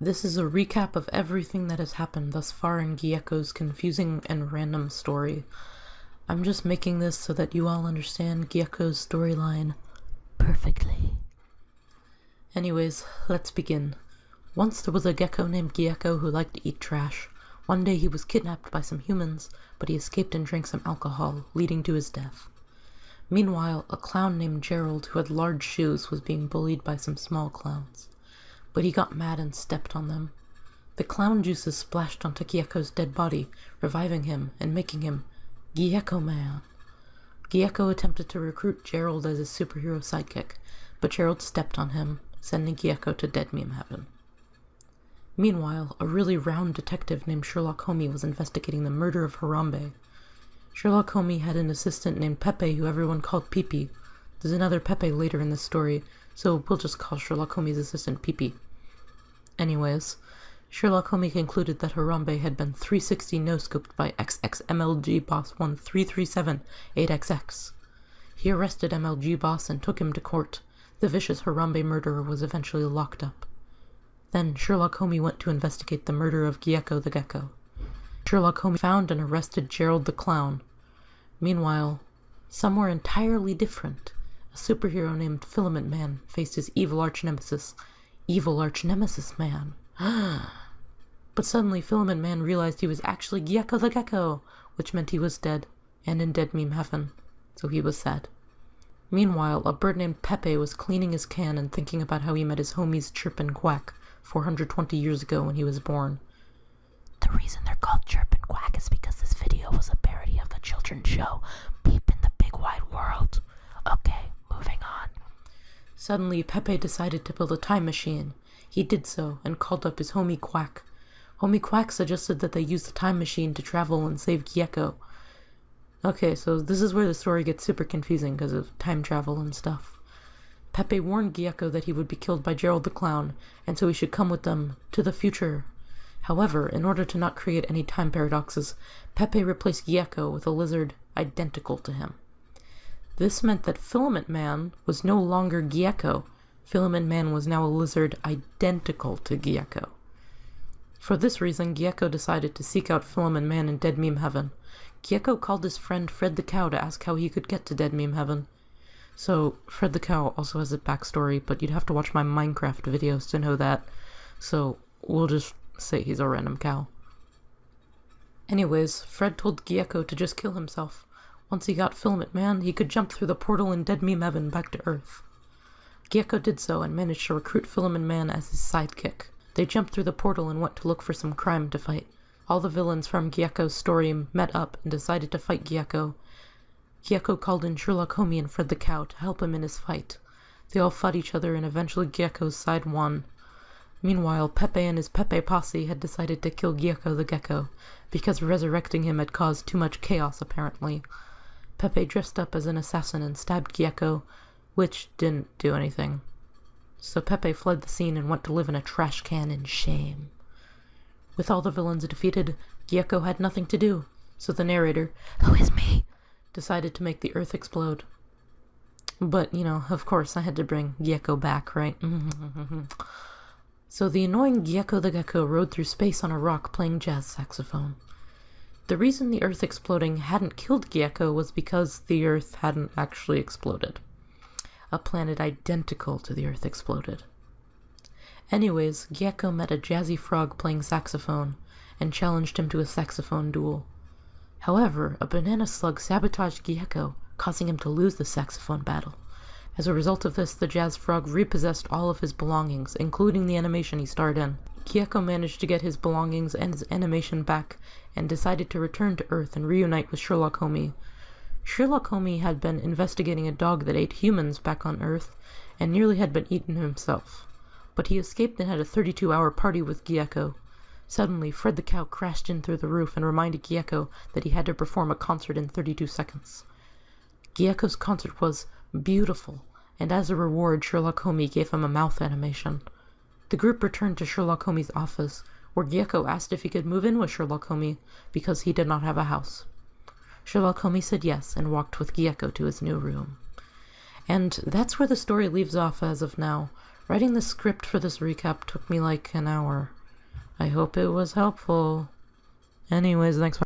This is a recap of everything that has happened thus far in Gieco's confusing and random story. I'm just making this so that you all understand Gieco's storyline perfectly. Anyways, let's begin. Once there was a gecko named Gecko who liked to eat trash. One day he was kidnapped by some humans, but he escaped and drank some alcohol, leading to his death. Meanwhile, a clown named Gerald who had large shoes was being bullied by some small clowns. But he got mad and stepped on them. The clown juices splashed onto Gieco's dead body, reviving him and making him Gecko Man. Gecko attempted to recruit Gerald as his superhero sidekick, but Gerald stepped on him, sending Gecko to dead meme heaven. Meanwhile, a really round detective named Sherlock Holmes was investigating the murder of Harambe. Sherlock Holmes had an assistant named Pepe who everyone called Pee-Pee. There's another Pepe later in the story, so we'll just call Sherlock Holmes' assistant Pee-Pee. Anyways, Sherlock Holmes concluded that Harambe had been 360 no-scoped by XXMLG Boss 13378XX. He arrested MLG Boss and took him to court. The vicious Harambe murderer was eventually locked up. Then Sherlock Holmes went to investigate the murder of Gieco the Gecko. Sherlock Holmes found and arrested Gerald the Clown. Meanwhile, somewhere entirely different, a superhero named Filament Man faced his evil arch-nemesis, Man. But suddenly Filament Man realized he was actually Gieco the Gecko, which meant he was dead, and in dead meme heaven, so he was sad. Meanwhile, a bird named Pepe was cleaning his can and thinking about how he met his homies Chirp and Quack 420 years ago when he was born. The reason they're called Chirp and Quack is because this video was a parody of the children's show Peep in the Big Wide World. Okay, moving on. Suddenly, Pepe decided to build a time machine. He did so and called up his homie Quack. Homie Quack suggested that they use the time machine to travel and save Gecko. Okay, so this is where the story gets super confusing because of time travel and stuff. Pepe warned Gecko that he would be killed by Gerald the Clown, and so he should come with them to the future. However, in order to not create any time paradoxes, Pepe replaced Gecko with a lizard identical to him. This meant that Filament Man was no longer Gecko. Filament Man was now a lizard identical to Gecko. For this reason, Gecko decided to seek out Filament Man in Dead Meme Heaven. Gecko called his friend Fred the Cow to ask how he could get to Dead Meme Heaven. So, Fred the Cow also has a backstory, but you'd have to watch my Minecraft videos to know that. So, we'll just say he's a random cow. Anyways, Fred told Gecko to just kill himself. Once he got Filament Man, he could jump through the portal in Dead Meme Heaven back to Earth. Gecko did so and managed to recruit Filament Man as his sidekick. They jumped through the portal and went to look for some crime to fight. All the villains from Gecko's story met up and decided to fight Gecko. Gecko called in Sherlock Holmes and Fred the Cow to help him in his fight. They all fought each other and eventually Gecko's side won. Meanwhile, Pepe and his Pepe posse had decided to kill Gecko the Gecko, because resurrecting him had caused too much chaos apparently. Pepe dressed up as an assassin and stabbed Gecko, which didn't do anything. So Pepe fled the scene and went to live in a trash can in shame. With all the villains defeated, Gecko had nothing to do, so the narrator, who is me, decided to make the Earth explode. But, of course I had to bring Gecko back, right? So the annoying Gecko the Gecko rode through space on a rock playing jazz saxophone. The reason the Earth exploding hadn't killed Gecko was because the Earth hadn't actually exploded. A planet identical to the Earth exploded. Anyways, Gecko met a jazzy frog playing saxophone and challenged him to a saxophone duel. However, a banana slug sabotaged Gecko, causing him to lose the saxophone battle. As a result of this, the jazz frog repossessed all of his belongings, including the animation he starred in. Gecko managed to get his belongings and his animation back, and decided to return to Earth and reunite with Sherlock Holmes. Sherlock Holmes had been investigating a dog that ate humans back on Earth, and nearly had been eaten himself. But he escaped and had a 32-hour party with Gecko. Suddenly, Fred the Cow crashed in through the roof and reminded Gecko that he had to perform a concert in 32 seconds. Gecko's concert was beautiful, and as a reward, Sherlock Holmes gave him a mouth animation. The group returned to Sherlock Holmes' office, where Gecko asked if he could move in with Sherlock Holmes because he did not have a house. Sherlock Holmes said yes and walked with Gecko to his new room. And that's where the story leaves off as of now. Writing the script for this recap took me like an hour. I hope it was helpful. Anyways, thanks for